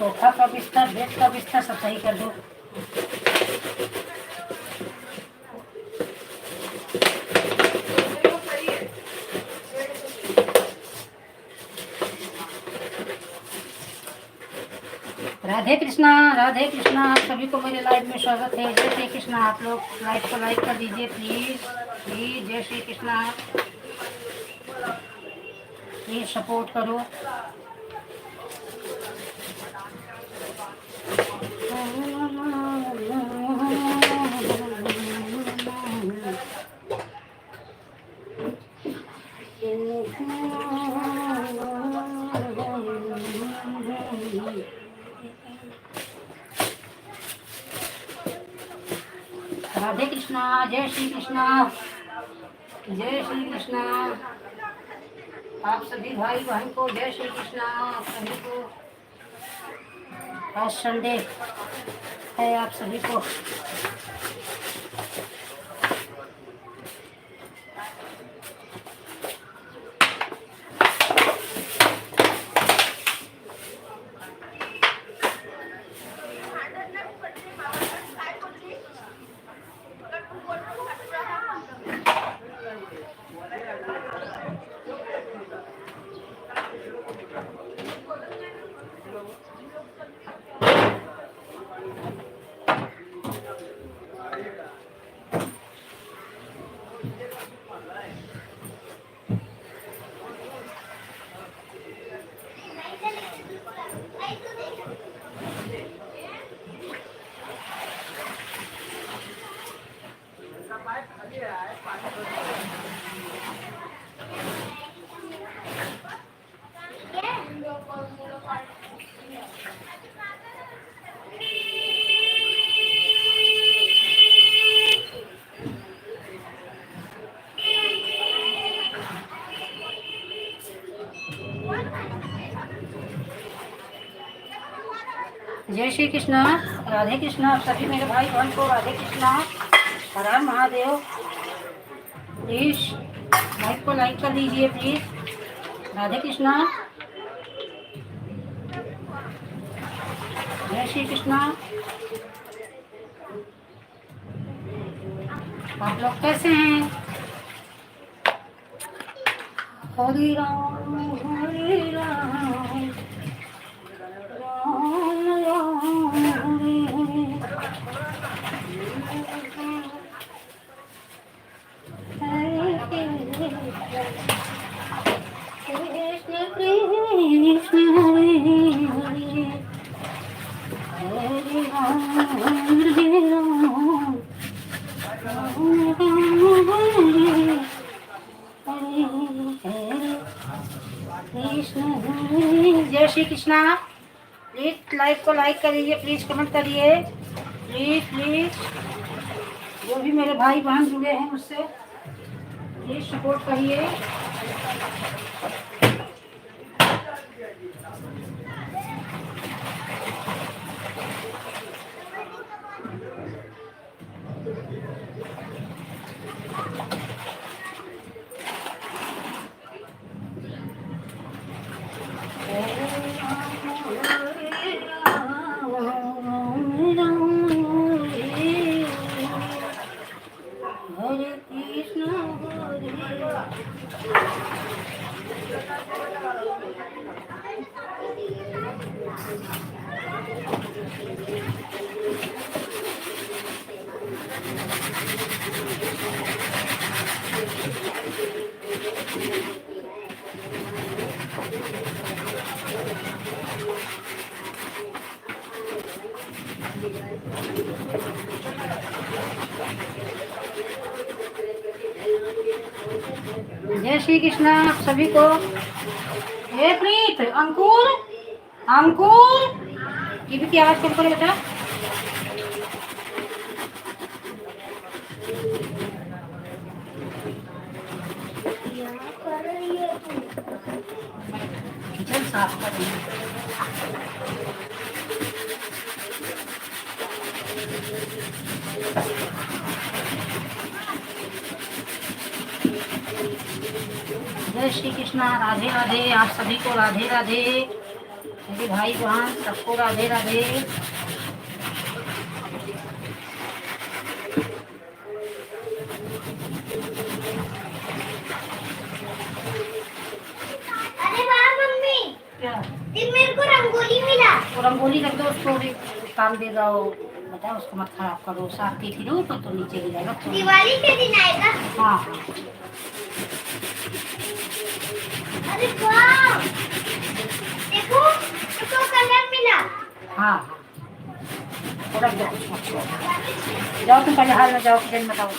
Sofa का बिस्तर, bed का बिस्तर सब सही कर दो। राधे कृष्णा, राधे कृष्णा। आप सभी को मेरे लाइव में स्वागत है। जय श्री कृष्णा। आप लोग लाइव को लाइक कर दीजिए प्लीज प्लीज। जय श्री कृष्णा, प्लीज सपोर्ट करो। राधे कृष्णा, जय श्री कृष्णा, जय श्री कृष्णा। आप सभी भाई बहन को जय श्री कृष्णा। आप सभी को आज संडे है, आप सभी को जय श्री कृष्णा, राधे कृष्णा। आप सभी मेरे भाई बहन को राधे कृष्णा, हर हर महादेव। प्लीज लाइक को लाइक कर दीजिए प्लीज। राधे कृष्णा, जय श्री कृष्णा। आप लोग कैसे हैं? हरि राम हरि राम, राम राम हरि हरि, कृष्ण कृष्ण हरि हरि, हरि राम हरि राम, राम राम हरि हरि, कृष्ण हरि। जय श्री कृष्णा। प्लीज लाइक को लाइक करिए, प्लीज कमेंट करिए प्लीज प्लीज। जो भी मेरे भाई बहन जुड़े हैं मुझसे प्लीज सपोर्ट करिए। हरे कृष्ण जय श्री कृष्ण आप सभी को। हे प्रीत, अंकुर अंकुर टीवी की आवाज कम करो बेटा। किचन साफ कर रही हूँ। जय श्री कृष्णा, राधे राधे। आप सभी को राधे राधे। सभी भाई बहन सबको राधे राधे। अरे वाह मम्मी, क्या मेरे को रंगोली मिला। वो रंगोली रख दो, उसको भी काम देगा वो बेटा, उसको मत खराब करो। साथ थी ना ऊपर तो नीचे गिरेगा तो। दिवाली के दिन आएगा। हाँ अरे वाह, देखो उसको कलर मिला। हाँ हाँ रख दो उसको। जाओ तुम पहले हाल में जाओ, किचन में जाओ।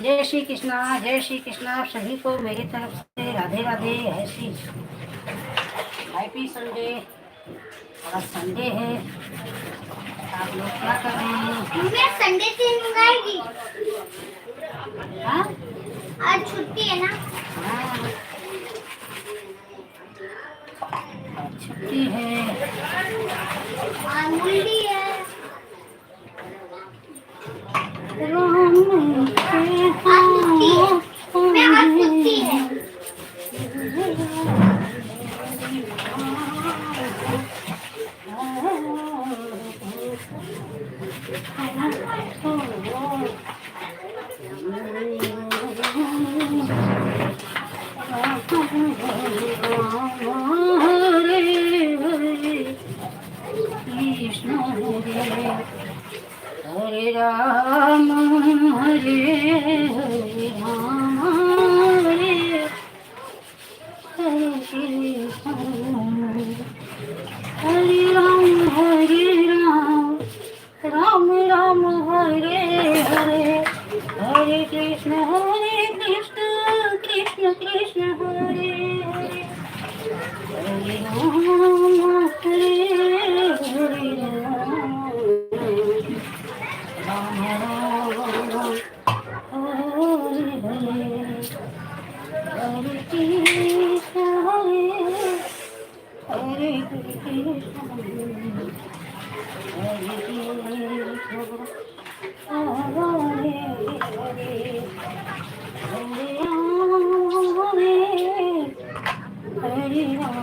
जय श्री कृष्णा, जय श्री कृष्णा। सभी को मेरी तरफ से राधे राधे। ऐसी हैप्पी संडे। आज संडे है, आप लोग क्या कर रहे हैं? मैं संडे से मंगाएगी। हाँ आज छुट्टी है ना। हाँ छुट्टी है। आज मुंडी है। राम मैं आज छुट्टी है। राम हरे हरे राम हरे कृष्ण हरे राम राम राम हरे हरे हरे कृष्ण कृष्ण कृष्ण हरे हरे हरे राम हरे हरे राम राम हरे हरे हरे कृष्ण हरे कृष्ण हरे कृष्ण हरे हरे हरे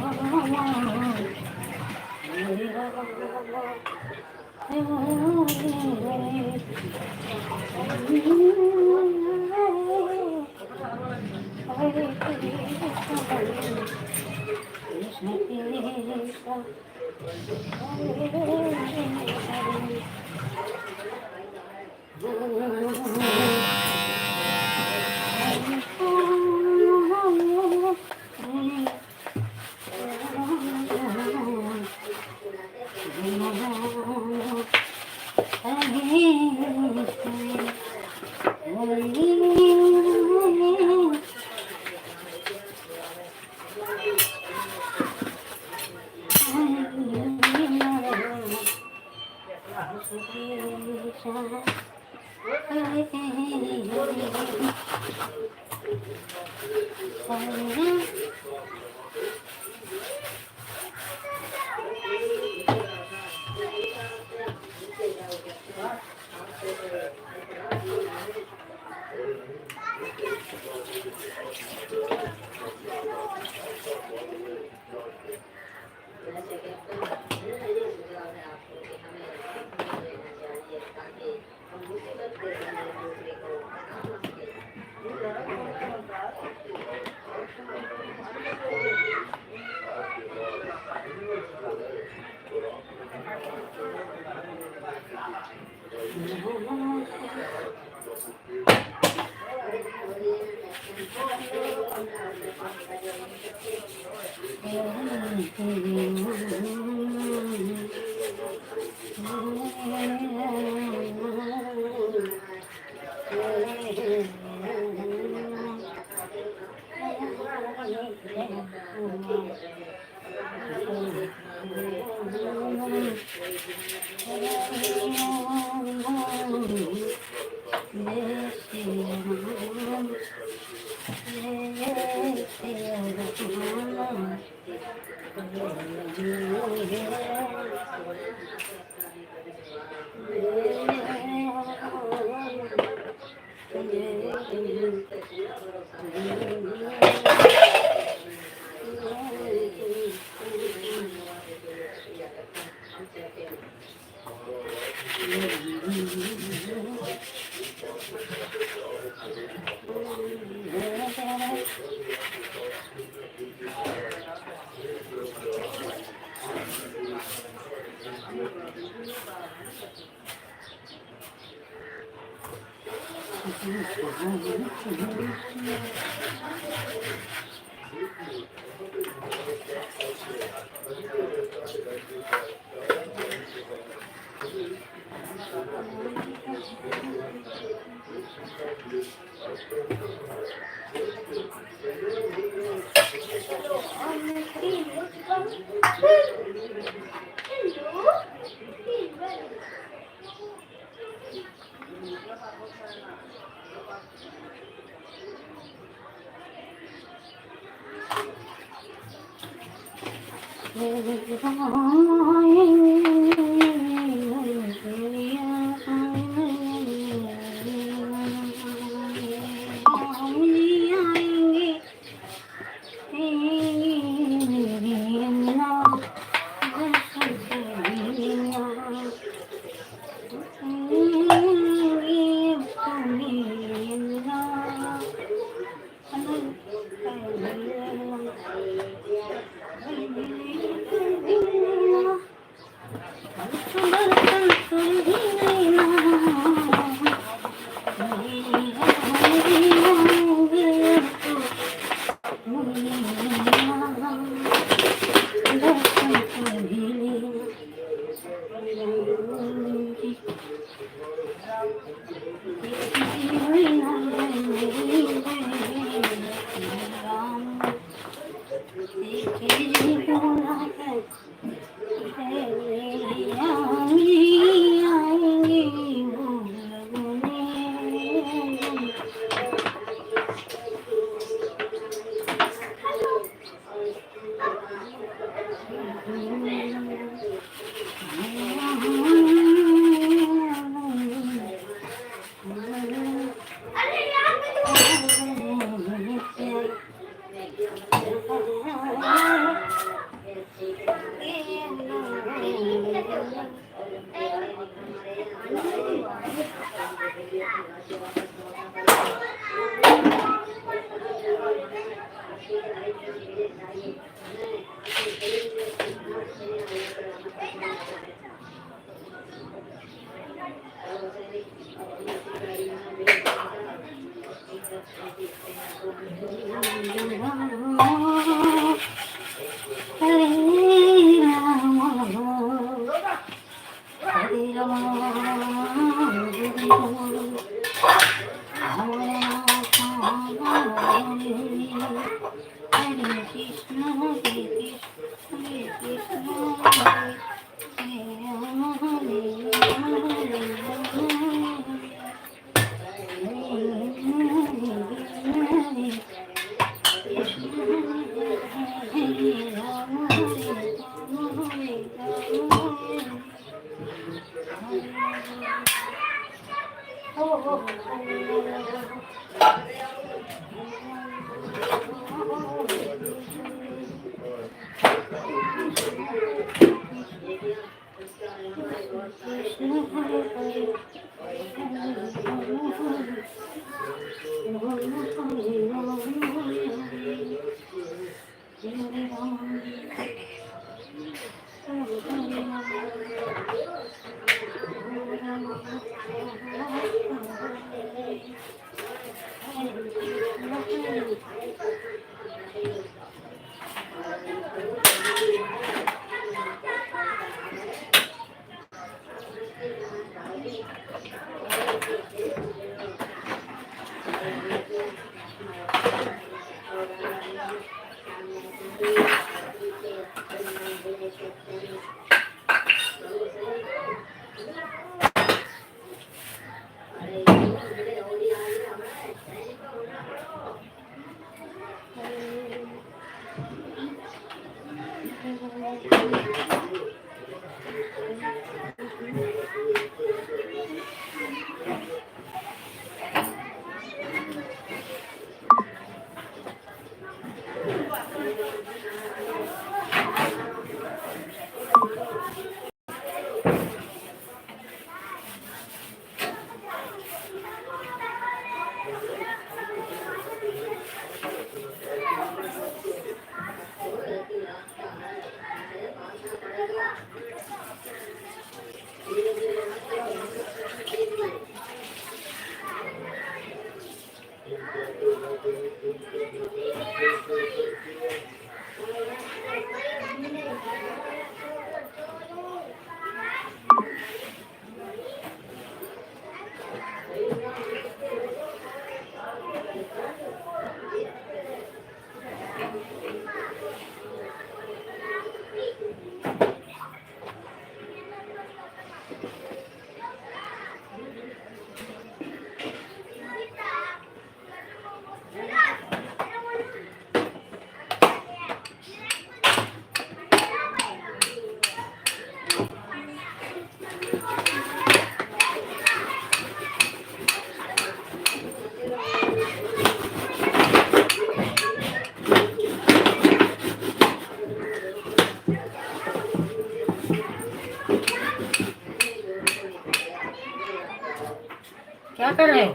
क्या कर रहे हो?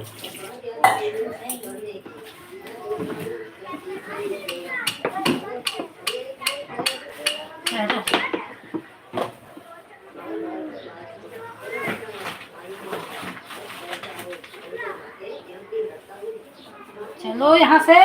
चलो यहाँ से।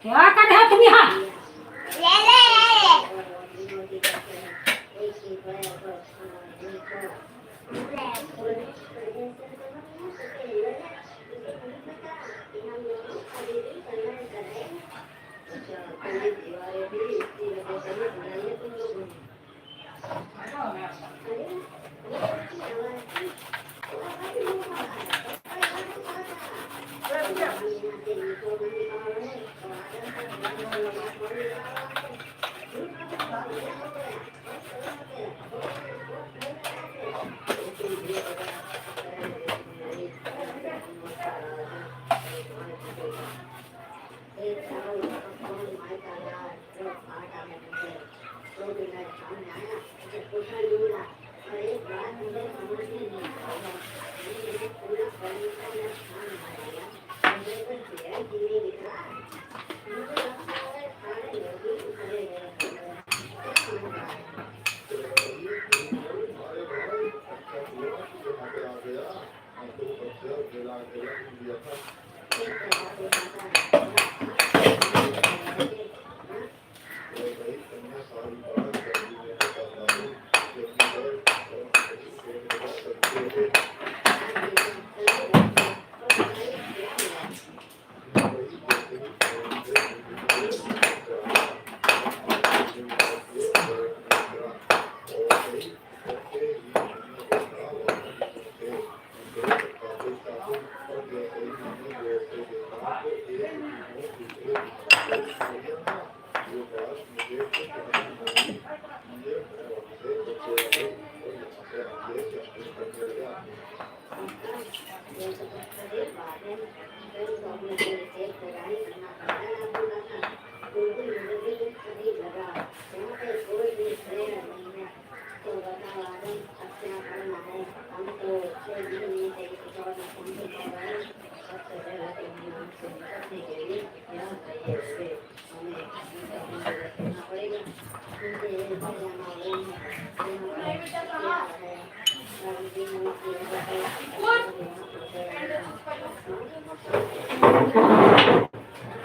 क्या कर रहे हो तुम यहाँ? ले